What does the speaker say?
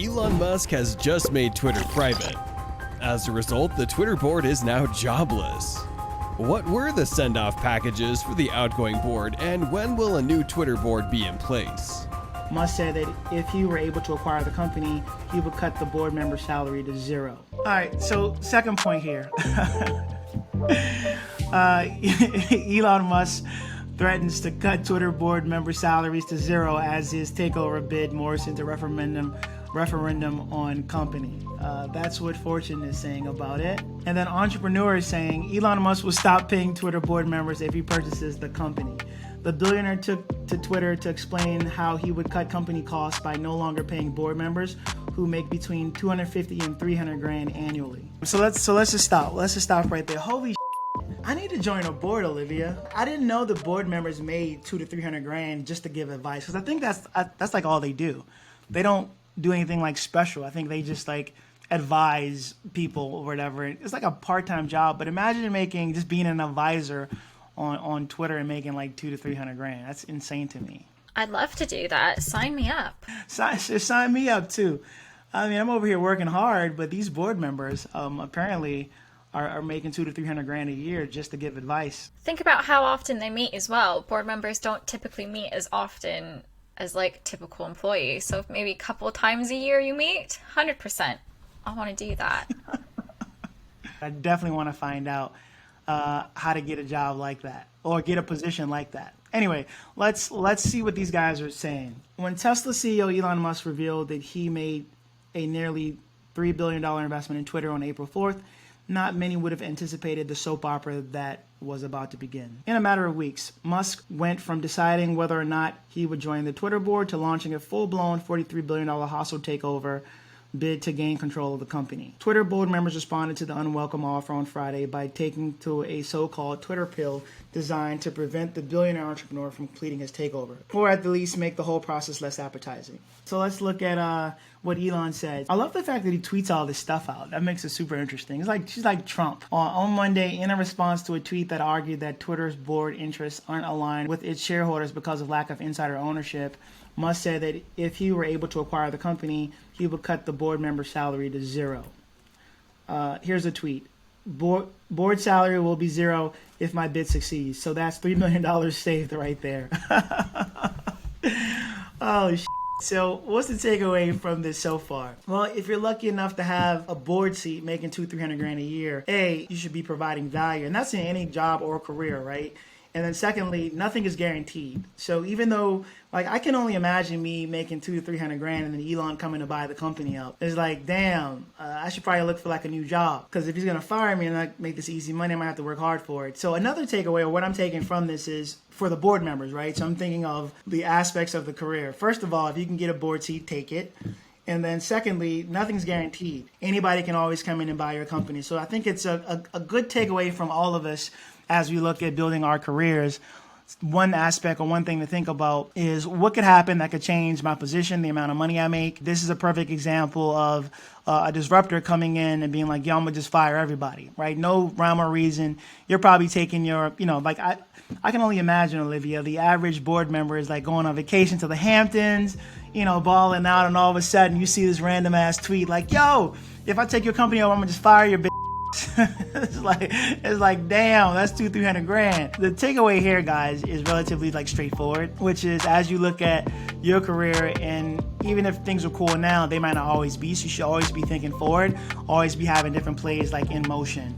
Elon Musk has just made Twitter private. As a result, the Twitter board is now jobless. What were the send-off packages for the outgoing board, and when will a new Twitter board be in place? Musk said that if he were able to acquire the company, he would cut the board member salary to zero. All right, so second point here. Elon Musk threatens to cut Twitter board member salaries to zero as his takeover bid morphs into referendum on company. That's what Fortune is saying about it. And then Entrepreneur is saying Elon Musk will stop paying Twitter board members if he purchases the company. The billionaire took to Twitter to explain how he would cut company costs by no longer paying board members who make between 250 and 300 grand annually. So let's just stop. Let's just stop right there. Holy I need to join a board, Olivia. I didn't know the board members made 200 to 300 grand just to give advice, because I think that's like all they do. They don't do anything like special. I think they just like advise people or whatever. It's like a part-time job. But imagine just being an advisor on Twitter and making like 200 to 300 grand. That's insane to me. I'd love to do that. Sign me up. Sign me up too. I mean, I'm over here working hard, but these board members apparently are making 200 to 300 grand a year just to give advice. Think about how often they meet as well. Board members don't typically meet as often as like typical employees. So maybe a couple of times a year you meet, 100%. I want to do that. I definitely want to find out how to get a job like that or get a position like that. Anyway, let's see what these guys are saying. When Tesla CEO Elon Musk revealed that he made a nearly $3 billion investment in Twitter on April 4th, not many would have anticipated the soap opera that was about to begin. In a matter of weeks, Musk went from deciding whether or not he would join the Twitter board to launching a full-blown $43 billion hostile takeover bid to gain control of the company. Twitter board members responded to the unwelcome offer on Friday by taking to a so-called Twitter pill designed to prevent the billionaire entrepreneur from completing his takeover, or at the least make the whole process less appetizing. So let's look at what Elon said. I love the fact that he tweets all this stuff out. That makes it super interesting. She's like Trump. On Monday, in a response to a tweet that argued that Twitter's board interests aren't aligned with its shareholders because of lack of insider ownership, Musk said that if he were able to acquire the company, he would cut the board member salary to zero. Here's a tweet. Board salary will be zero if my bid succeeds. So that's $3 million saved right there. Oh, shit. So what's the takeaway from this so far? Well, if you're lucky enough to have a board seat making 200-300 grand a year, you should be providing value. And that's in any job or career, right? And then secondly, nothing is guaranteed. So even though, I can only imagine me making 200 to 300 grand and then Elon coming to buy the company up. It's like, damn, I should probably look for like a new job. Because if he's going to fire me and not make this easy money, I might have to work hard for it. So another takeaway, or what I'm taking from this, is for the board members, right? So I'm thinking of the aspects of the career. First of all, if you can get a board seat, take it. And then secondly, nothing's guaranteed. Anybody can always come in and buy your company. So I think it's a good takeaway from all of us as we look at building our careers. One aspect or one thing to think about is what could happen that could change my position, the amount of money I make. This is a perfect example of a disruptor coming in and being like, yo, I'm going to just fire everybody, right? No rhyme or reason. You're probably taking your, I can only imagine, Olivia, the average board member is like going on vacation to the Hamptons, balling out, and all of a sudden you see this random ass tweet like, yo, if I take your company over, I'm going to just fire your bitch. it's like damn, that's 200-300 grand. The takeaway here, guys, is relatively straightforward, which is as you look at your career, and even if things are cool now, they might not always be, so you should always be thinking forward, always be having different plays in motion.